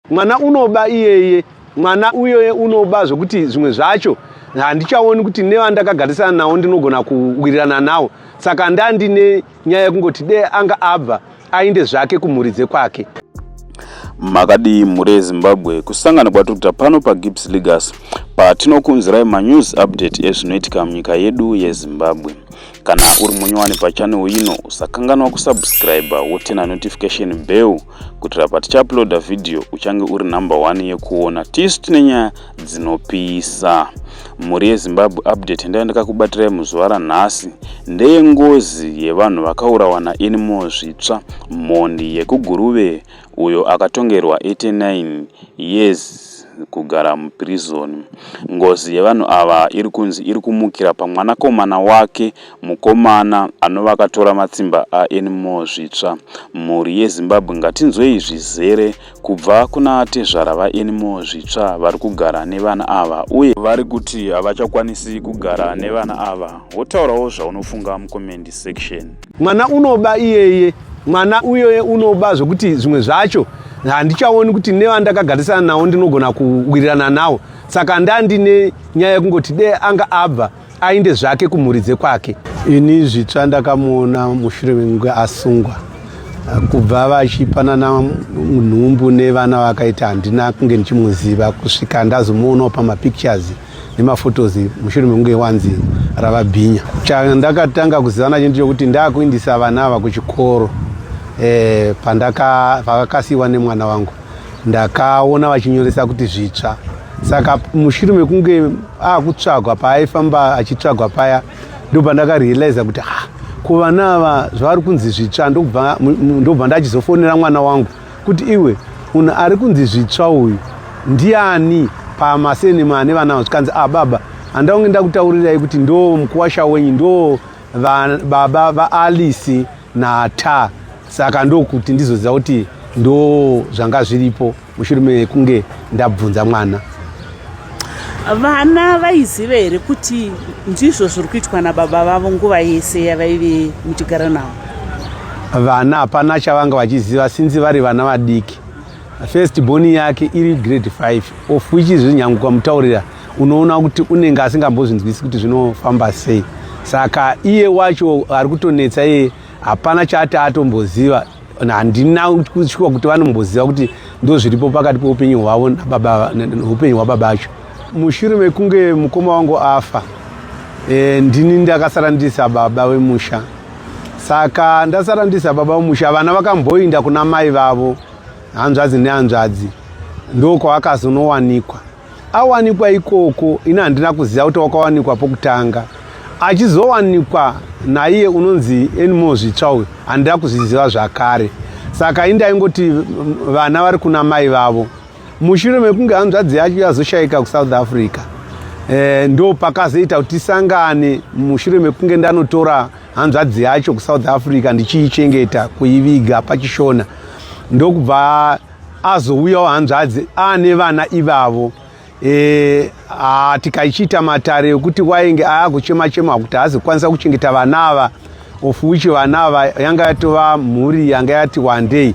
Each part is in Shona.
Mwana unoba iyeye, mwana uyo unoba zvokuti zvimwe zvacho handichaoni kuti nevandakagarisana nawo ndinogona kuwirirana nawo. Saka ndandine nyaya yekungoti de anga abva ainde zvake kumhuridze kwake. Makadi mhuri Zimbabwe kusangana kwatuta pano paGibbs Legacy patinokunzirai manews update ezvinoitika munyika yedu yeZimbabwe. Kana uri munyowani pachannel ino usakanganwa kusubscribe wotena notification bell kutira patichauploada video uchange uri number 1 yekuona tisu tine nyaya dzinopisa. Mhuri yeZimbabwe update ndakakubatirai muzuva ranhasi ndeyengozi yevanhu vakaurawa naanimals zvitsva mhondi yekuguruve uyo akatongerwa 89 years kugara muprison. Ngozi yevanhu ava iri kunzi iri kumukira pamwanakomana wake mukomana anova akatora matsimba aanimals zvitsva. Mhuri yeZimbabwe ngatinzwei zvizere kubva kuna tezvara vaanimals zvitsva vari kugara nevana ava uye vari kuti havachakwanisi kugara nevana ava. Wotaurawo zvaunofunga mucomment section. Mwana unoba iyeye, mwana uyo unoba zvokuti zvimwe zvacho handichaoni kuti nevandakagarisana nawo ndinogona kuwirirana nawo. Saka ndandine nyaya yekungoti de anga abva ainde zvake kumhuridze kwake. Ini zvitsva ndakamuona mushure mekunge asungwa kubva vachipanana nhumbu nevana vakaita handina kunge ndichimuziva kusvika ndazomuonawo pamapictures nemafotos mushure mekunge wanzi ravabhinya. Chandakatanga kuzivana chinhu chokuti ndakuindisa vana ava kuchikoro vakakasiwa nemwana wangu ndakaona vachinyoresa kuti zvitsva. Saka mushure mekunge akutsvagwa paaifamba achitsvagwa paya ndopandakarealiza kuti kuvana ava zvavari kunzi zvitsva. Ndobva ndachizofonera mwana wangu kuti iwe munhu ari kunzi zvitsva uyu ndiani pamasenema nevana ava. Zvikanzi baba handaunge ndakutaurirai kuti ndo mukuwasha wenyu, ndo baba vaAlice naTA. Saka ndokuti ndizoziva kuti ndo zvanga zviripo mushure mekunge ndabvunza mwana. Vana vaiziva here kuti ndizvo zviri kuitwa nababa vavo nguva yese yavaive muchigara navo? Vana hapana chavanga vachiziva sinzi vari vana vadiki. First born yake iri grade 5 of which zvinyangu kwamutaurira unoona kuti unenge asingambozvinzwisi kuti zvinofamba sei. Saka iye wacho ari kutonetsa iye hapana chaati atomboziva. Handina kutyiwa kuti vanomboziva kuti ndo zviripo pakati peupenyu hwavo neupenyu hwababa acho. Mushure mekunge mukoma wangu afa ndini ndakasara ndisa baba wemusha. Saka ndasara ndisa baba wemusha vana vakamboinda kuna mai vavo hanzvadzi nehanzvadzi ndokwavakazonowanikwa. Awanikwa ikoko ina handina kuziva kuti wakawanikwa pokutanga. Achizowanikwa naiye unonzi animals zvitsva uyu handina kuzviziva zvakare. Saka indaingoti vana vari kuna mai vavo. Mushure mekunge hanzvadzi yacho yazoshayika kuSouth Africa ndo pakazoita kuti tisangane. Mushure mekunge ndanotora hanzvadzi yacho kuSouth Africa ndichiichengeta kuiviga pachishona ndokubva azouyawo hanzvadzi ane vana ivavo. Tikaichita matare ekuti wainge aakuchema-chema kuti hazikwanisa kuchengeta vana ava of which vana ava yanga yatova mhuri yanga yati one day.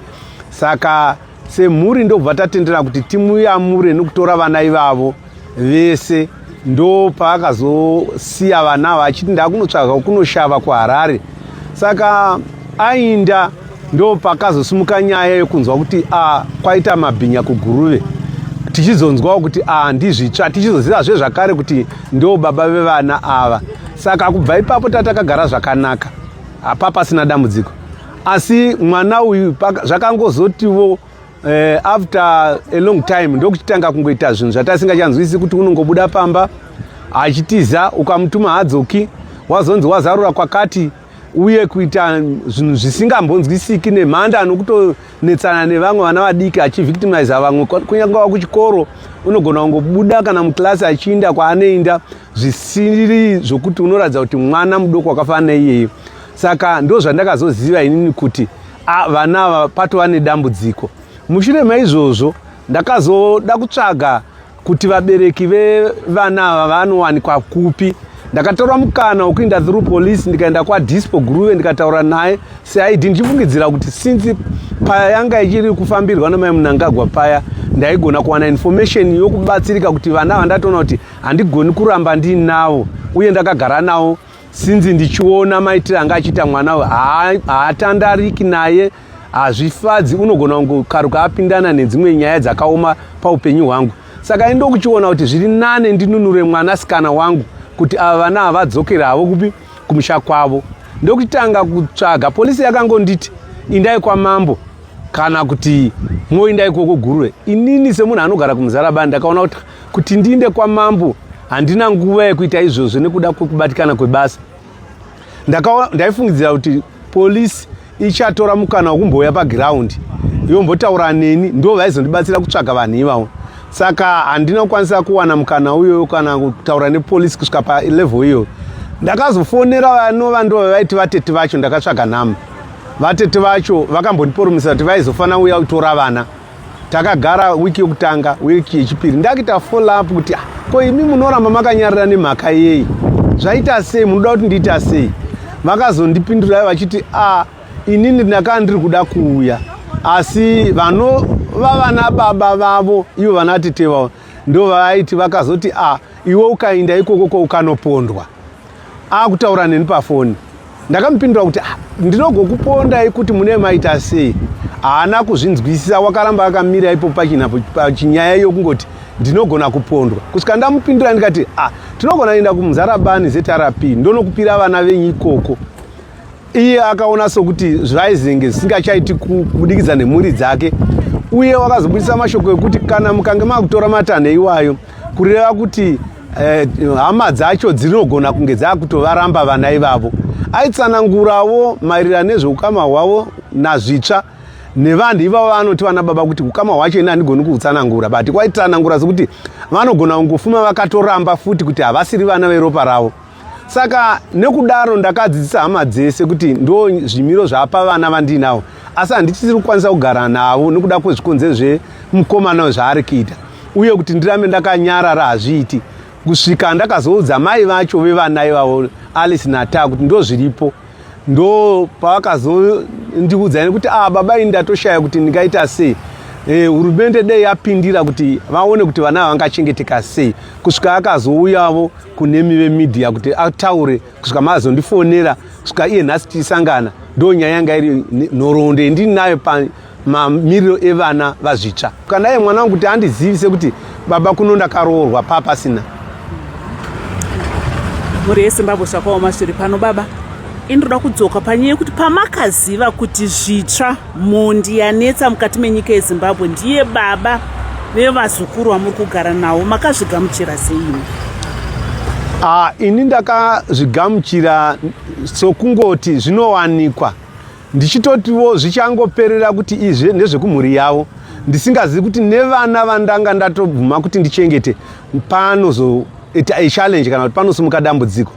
Saka semhuri ndobva tatendera kuti timuyamure nekutora vana ivavo vese. Ndo paakazosiya vana ava achiti ndakunotsvaga kunoshava kuHarare. Saka ainda ndo pakazosimuka nyaya yekunzwa kuti kwaita mabhinya kuguruve. Tichizonzwawo kuti ndizvitsva, tichizoziva zvakare kuti ndo baba vevana ava. Saka kubva ipapo tatakagara zvakanaka, hapa pasina dambudziko. Asi mwana uyu zvakangozotiwo after a long time ndokuchitanga kungoita zvinhu zvatasingachanzwisi kuti unongobuda pamba achitiza ukamutuma hadzoki wazonzi wazarura kwakati uye kuita zvinhu zvisingambonzwisiki nemhanda anokutonetsana nevamwe vana vadiki achivictimiza vamwe. Kunyange kuchikoro unogona kungobuda kana mukilasi achiinda kwaanoenda zvisiri zvokuti unoratidza kuti mwana mudoko wakafanana neiyeyo. Saka ndo zvandakazoziva inini kuti vana ava patova nedambudziko. Mushure maizvozvo ndakazoda kutsvaga kuti vabereki vevana ava vanowanikwa kupi. ndakatora mukana wekuenda through police ndikaenda kwaDispo Guruve ndikataura naye seid ndichifungidzira kuti since paya yanga ichiri kufambirwa namai Mnangagwa paya ndaigona kuwana information yokubatsirika kuti vana vandatoona kuti handigoni kuramba ndinavo uye ndakagara nawo since ndichiona maitiro anga achiita mwanawe haatandariki naye hazvifadzi unogona kungokaruka apindana nedzimwe nyaya dzakaoma paupenyu hwangu saka ndokuchiona kuti zviri nane ndinunure mwanasikana wangu kuti ava vana havadzokera havo kupi kumusha kwavo ndokutanga kutsvaga polisi yakangonditi indai kwamambo kana kuti moindai ikoko Guruve inini semunhu anogara kuMuzarabani ndakaona kuti ndiinde kwamambo handina nguva yekuita izvozvo nekuda kwekubatikana kwebasa ndaifungidzira kuti polisi ichatora mukana wekumbouya pagiraundi yombotaura neni ndo vaizondibatsira kutsvaga vanhu ivavo saka handina kukwanisa kuwana mukana uyoyo kana kutaura nepolisi kusvika palevel iyoyo ndakazofonera vanova ndo vaiti vatete vacho ndakatsvaga nhamba vatete vacho vakambondiporomisa kuti vaizofana uya kutora vana takagara wiki yokutanga wiki yechipiri ndakuita follow up kuti ko imi munoramba makanyarira nemhaka yei zvaita sei munoda kuti ndiita sei vakazondipindura vachiti inini ndakanga ndiri kuda kuuya asi vanova vana baba vavo ivo vana tete vavo ndo vaiti vakazoti iwe ukaenda ikoko ukanopondwa akutaura neni pafoni ndakamupindura kuti ndinogokupondai kuti mune maita sei haana kuzvinzwisisa wakaramba akamira ipo pachinyaya yokungoti ndinogona kupondwa kusvika ndamupindura ndikati tinogona enda kuMuzarabani ZRP ndonokupira vana venyu ikoko iye akaona sokuti zvaizenge zvisingachaiti kubudikidza nemhuri dzake uye wakazobudisa mashoko ekuti kana mukange makutora matanhe iwayo kureva kuti hama dzacho dzinogona kunge dzakutovaramba vana ivavo aitsanangurawo maererano nezveukama hwavo nazvitsva nevanhu ivavo vanoti vana baba kuti ukama hwacho ina handigoni kuutsanangura but kwaitsanangura sokuti vanogona kungofuma vakatoramba futi kuti havasiri vana veropa ravo saka nekudaro ndakadzidzisa hama dzese kuti ndo zvimiro zvapa vana vandinavo asi handichisiri kukwanisa kugara navo nekuda kwezvikonze zvemukomana zvaari kuita uye kuti ndirambe ndakanyarara hazviiti kusvika ndakazoudza mai vacho vevana ivavo Alice naTaa kuti ndo zviripo ndo pavakazondiudza nekuti baba ini ndatoshaya kuti ndingaita sei hurumende dei yapindira kuti vaone kuti vana vangachengeteka sei kusvika akazouyavo kunemi vemedia kuti ataure kusvika mazondifonera kusvika iye nhasi tisangana ndo nyaya yanga iri nhoroondo ndinayo pamamiriro evana vazvitsva kana iye mwana wangu kuti andizivise kuti baba kuno ndakaroorwa papasina mhuri yeZimbabwe zvakaoma zviri pano baba indoda kudzoka panyaya yekuti pamakaziva kuti zvitsva mhondi yanetsa mukati menyika yeZimbabwe ndiye baba vevazukuru vamuri kugara navo makazvigamuchira seini? Ini ndakazvigamuchira sokungoti zvinowanikwa ndichitotiwo zvichangoperera kuti izve ndezvekumhuri yavo ndisingazivi kuti nevana vandanga ndatobvuma kuti ndichengete panozoita challenge kana kuti panosimuka dambudziko.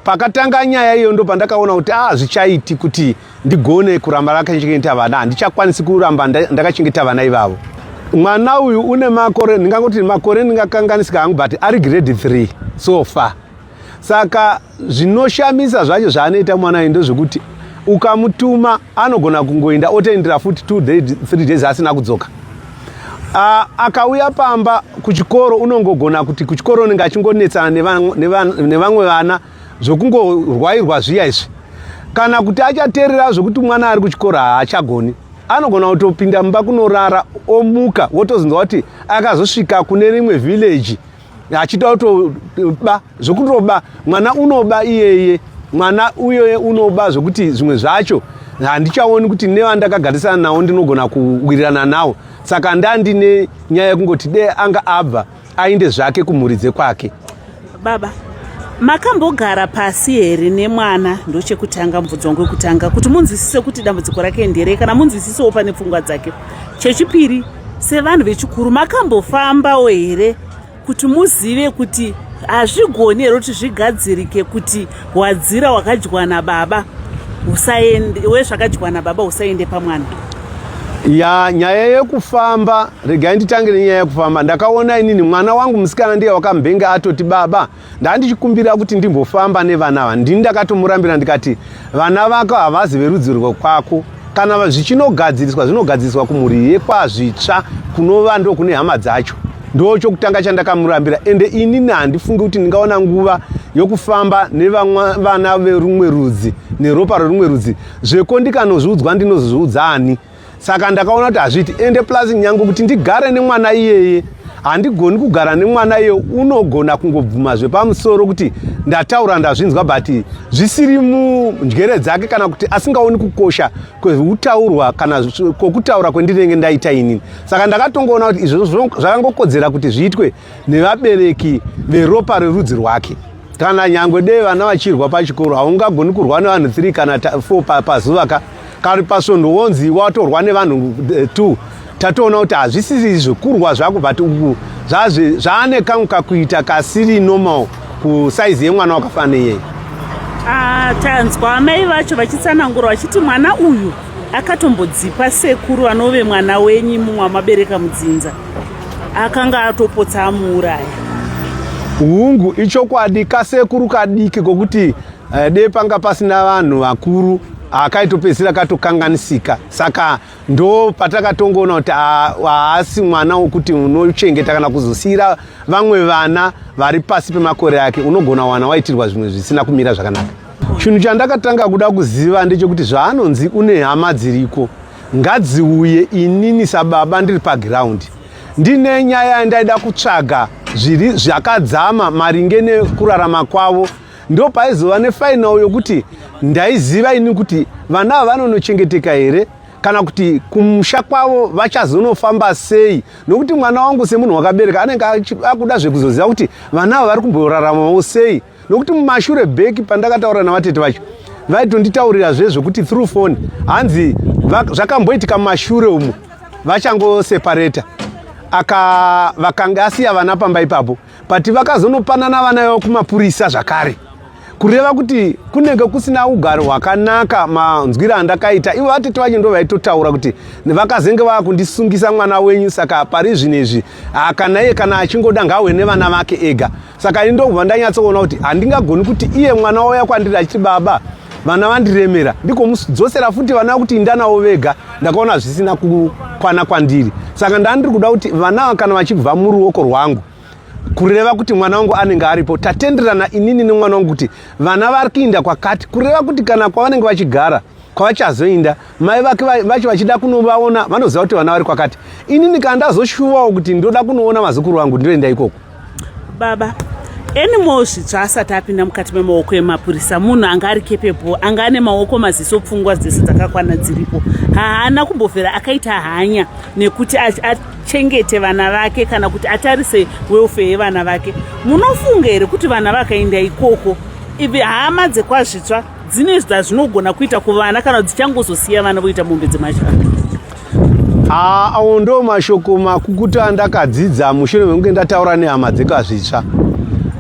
Pakatanga nyaya iyo ndo pandakaona kuti zvichaiti kuti ndigone kuramba rakachengeta vana handichakwanisi kuramba ndakachengeta vana ivavo. Mwana uyu une makore ndingangoti makore ndingakanganisika hangu but ari grade 3 so far. Saka zvinoshamisa zvacho zvaanoita mwana uyu ndezvekuti ukamutuma anogona kungoenda otoendera futi 2-3 days asina kudzoka. Akauya pamba kuchikoro unongogona kuti kuchikoro unenge achingonetsana nevamwe vana zvokungorwairwa zviya izvi. Kana kuti achateerera zvokuti mwana ari kuchikoro haachagoni, anogona kutopinda mumba kunorara omuka wotozonzwa kuti akazosvika kune rimwe village achida kutoba zvokutoba mwana unoba iyeye mwana uyoye unoba zvokuti zvimwe zvacho handichaoni kuti nevandakagarisana nawo ndinogona kuwirirana nawo. Saka ndandine nyaya yekungoti de anga abva ainde zvake kumhuri dzekwake. Baba, makambogara pasi here nemwana ndochekutanga mubvunzo wangu wekutanga kuti munzwisise kuti dambudziko rake ndere kana munzwisisewo pane pfungwa dzake. Chechipiri, sevanhu vechikuru makambofambawo here kuti muzive kuti hazvigoni here kuti zvigadzirike kuti wadzira wakadyiwa nababa usaende wezvakadyiwa nababa usaende pamwana? ya nyaya yekufamba, regai nditange nenyaya yekufamba. Ndakaona inini mwana wangu musikana ndiye wakambenga atoti baba ndandichikumbira kuti ndimbofamba nevana ava. Ndini ndakatomurambira ndikati vana vako havazi verudzi rwekwako, kana zvichinogadziriswa zvinogadziriswa kumhuri yekwazvitsva kunova ndo kune hama dzacho. Ndo chokutanga chandakamurambira, ende inini handifungi kuti ndingaona nguva yokufamba nevana verumwe rudzi neropa rerumwe rudzi. Zveko ndikanozviudzwa ndinozviudza ani. Saka ndakaona kuti hazviti, ende plus nyange kuti ndigare nemwana iyeye handigoni kugara nemwana iye unogona kungobvuma zvepamusoro kuti ndataura ndazvinzwa but zvisiri munjere dzake kana kuti asingaoni kukosha kwekutaurwa kana kwokutaura kwendinenge ndaita inini. Saka ndakatongoona kuti izvo zvakangokodzera kuti zviitwe nevabereki veropa rerudzi rwake. Kana nyangwe dei vana vachirwa pachikoro haungagoni kurwa nevanhu 3 kana 4 pazuva kari pasvondo wonzi watorwa nevanhu 2. Tatoona kuti hazvisisi zvikurwa zvako but uku zvaane kamwe kakuita kasiri normal kusaizi yemwana wakafanana iyeye. Tanzwa amai vacho vachitsanangura vachiti mwana uyu akatombodzipa sekuru anove mwana wenyu mumwe amabereka mudzinza akanga atopotsa amuuraya. Hungu ichokwadi, kasekuru kadiki kokuti dei panga pasina vanhu vakuru akaitopedzisira katokanganisika. Saka ndo patakatongoona kuti haasi mwana wokuti unochengeta kana kuzosiyira vamwe vana vari pasi pemakore ake, unogona wana waitirwa zvimwe zvisina kumira zvakanaka. Chinhu chandakatanga kuda kuziva ndechekuti zvaanonzi une hama dziriko ngadziuye inini sababa ndiri pagiraundi ndine nyaya yandaida kutsvaga zviri zvakadzama maringe nekurarama kwavo. Ndo paizova nefainal yokuti ndaiziva ini kuti vana ava vanonochengeteka here kana kuti kumusha kwavo vachazonofamba sei, nokuti mwana wangu semunhu wakabereka anenge akuda zvekuzoziva kuti vana ava vari kumboraramawo sei. Nokuti mumashure bheki pandakataura navatete vacho vaitonditaurira zvezvokuti through phone hanzi zvakamboitika mumashure umu vachangoseparata vakanga asiya vana pamba ipapo pati vakazonopanana vana yavo kumapurisa zvakare, kureva kuti kunenge kusina ugaro hwakanaka manzwira andakaita. Ivo vatete vacho ndo vaitotaura kuti vakazenge vakundisungisa mwana wenyu. Saka pari zvinezvi kana iye kana achingoda ngawe nevana vake ega. Saka ini ndobva ndanyatsoona kuti handingagoni kuti iye mwana wauya kwandiri achiti baba vana vandiremera ndikomudzosera futi vana kuti ndanavo vega, ndakaona zvisina kukwana kwandiri. Saka ndandiri kuda kuti vana kana vachibva muruoko rwangu kureva kuti mwana wangu anenge aripo, tatenderana inini nemwana wangu kuti vana vari kuinda kwakati, kureva kuti kana kwavanenge vachigara kwavachazoinda mai vake vacho vachida kunovaona vanoziva kuti vana vari kwakati. Inini kana ndazoshuvawo kuti ndoda kunoona mazukuru vangu ndoenda ikoko. Baba, enimo zvitsva asati apinda mukati memaoko emapurisa, munhu anga ari kepepo, anga ane maoko maziso, pfungwa dzese dzakakwana dziripo, haana kumbobvera akaita hanya nekuti achengete vana vake kana kuti atarise welfare yevana vake. Munofunga here kuti vana vakaenda ikoko ivi hama dzekwazvitsva dzine zvazvinogona kuita kuvana kana dzichangozosiya vana voita mombe dzemashaka? Awo ndo mashoko makukutu andakadzidza mushure mekunge ndataura nehama dzekwazvitsva.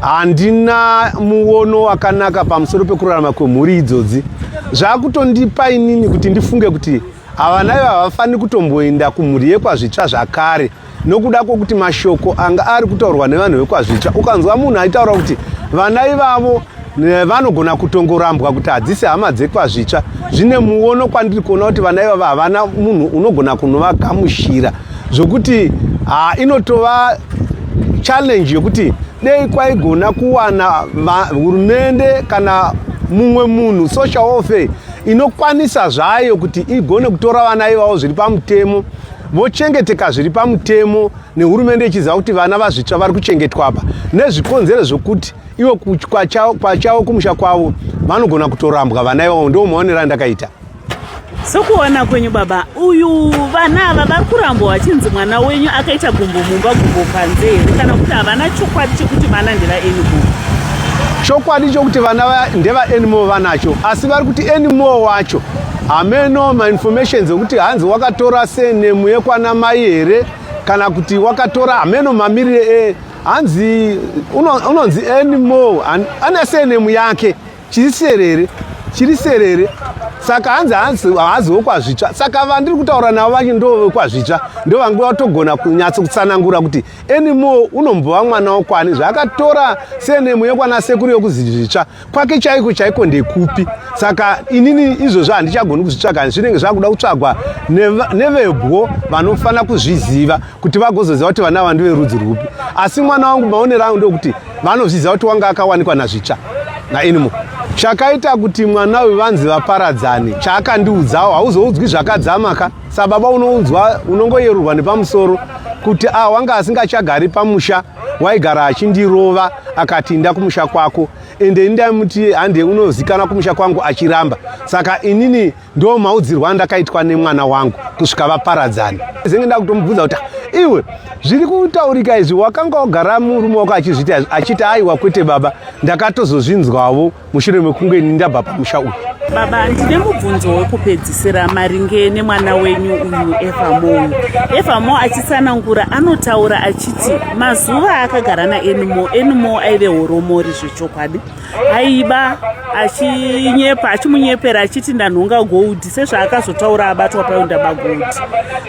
Handina muono wakanaka pamusoro pekurarama kwemhuri idzodzi. Zvakutondipa inini kuti ndifunge kuti havana ivo havafaniri kutomboenda kumhuri yekwazvitsva zvakare, nokuda kwokuti mashoko anga ari kutaurwa nevanhu vekwazvitsva. Ukanzwa munhu aitaura kuti vana ivavo vanogona kutongorambwa kuti hadzisi hama dzekwazvitsva, zvine muono kwandiri kuona kuti vana ivavo havana munhu unogona kunovagamushira, zvokuti inotova challenge yokuti dei kwaigona kuwana hurumende kana mumwe munhu social welfare inokwanisa zvayo kuti igone kutora vana ivavo zviri pamutemo vochengeteka zviri pamutemo, nehurumende ichiziva kuti vana vazvitsva vari kuchengetwa apa, nezvikonzero zvokuti ivo pachavo kumusha kwavo vanogona kutorambwa vana ivavo. Ndo maonero andakaita. Sokuona kwenyu baba, uyu vana ava vari kurambwa vachinzi mwana wenyu akaita gumbo mumba gumbo panze here, kana kuti havana chokwadi chekuti vana ndevaenimo? Chokwadi chokuti vana ndevaenimo vanacho, asi vari kuti enimo wacho hameno mainformations okuti hanzi wakatora senemu yekwana mai here kana kuti wakatora hameno mamirire hanzi unonzi enimo ane senemu yake chiri serere. saka hanzi wekwazvitsva. Saka vandiri kutaura navo vachi ndo wekwazvitsva ndo vange vatogona kunyatso kutsanangura kuti animal unombova mwana wokwani, zvakatora senemu yekwana sekuru yokuzvitsva kwake chaiko chaiko ndekupi. Saka inini izvozvo handichagoni kuzvitsvaga, zvinenge zvakuda kutsvagwa nevebwo vanofanira kuzviziva kuti vagozoziva kuti vana ava ndeverudzi rupi. Asi mwana wangu maonero angu ndokuti vanozviziva kuti wanga akawanikwa nazvitsva naanimal. Chakaita kuti mwana uyu vanzi vaparadzane chaakandiudzawo hauzoudzwi zvakadzamaka. Sababa unoudzwa unongoyerurwa nepamusoro kuti wanga asingachagari pamusha, waigara achindirova akati inda kumusha kwako, ende indamuti hande unozikanwa kumusha kwangu achiramba. Saka inini ndo maudzirwa ndakaitwa nemwana wangu kusvika vaparadzane. Zenge ndakutomubvunza kuti iwe zviri kutaurika izvi wakanga wagara murume wako achizviita achiti aiwa kwete baba, ndakatozozvinzwawo mushure mekunge ini ndabva pamusha uyu. Baba, ndine mubvunzo wekupedzisira maringe nemwana wenyu uyu Eva Mo achitsanangura anotaura achiti mazuva akagara naanimal aive horomori zvechokwadi, aiba achimunyepera achiti ndanhonga gold sezvaakazotaura abatwa paundaba gold.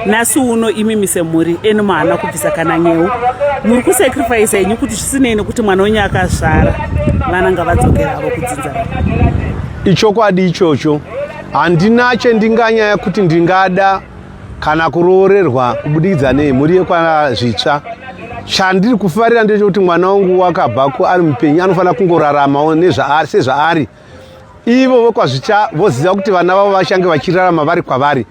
Nhasi uno imi semhuri animal haana kubvisa kana nyeu, muri kusacrifice henyu kuti zvisinei nekuti mwana wenyu akazvara vana ngavadzokeravo kudzinza. Ichokwadi ichocho, handina chendinganyaya kuti ndingada kana kuroorerwa kubudikidza nemhuri yekwana zvitsva. Chandiri kufarira ndechekuti mwana wangu wakabvako ari mupenyu anofanira kungoraramawo sezvaari. Ivo vekwazvitsva voziva kuti vana vavo vachange vachirarama vari kwavari.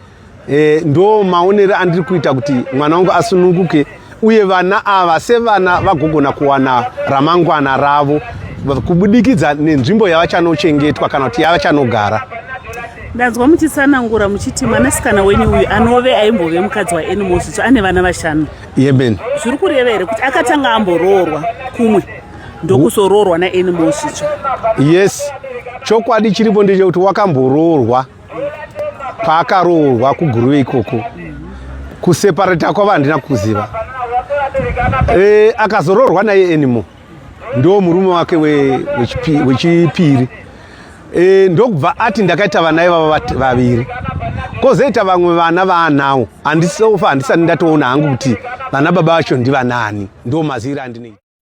Ndo maonero andiri kuita kuti mwana wangu asununguke, uye vana ava sevana vagogona kuwana ramangwana ravo kubudikidza nenzvimbo yavachanochengetwa kana kuti yavachanogara. Ndanzwa muchitsanangura muchiti mwanasikana wenyu uyu anove aimbove mukadzi waanimal zvitsva ane vana 5. Yemen. Zviri kureva here kuti akatanga amboroorwa kumwe ndokuzoroorwa naanimal zvitsva? Yes, chokwadi chiripo ndechekuti wakamboroorwa. Paakaroorwa kuguruve ikoko kuseparata kwavo handina kuziva. Akazoroorwa naye animal ndo murume wake wechipiri. Ndokubva ati ndakaita vana ivava 2. Kozoita vamwe vana vaanawo handisati ndatoona hangu kuti vana baba vacho ndivanani. Ndo maziviro andinoita.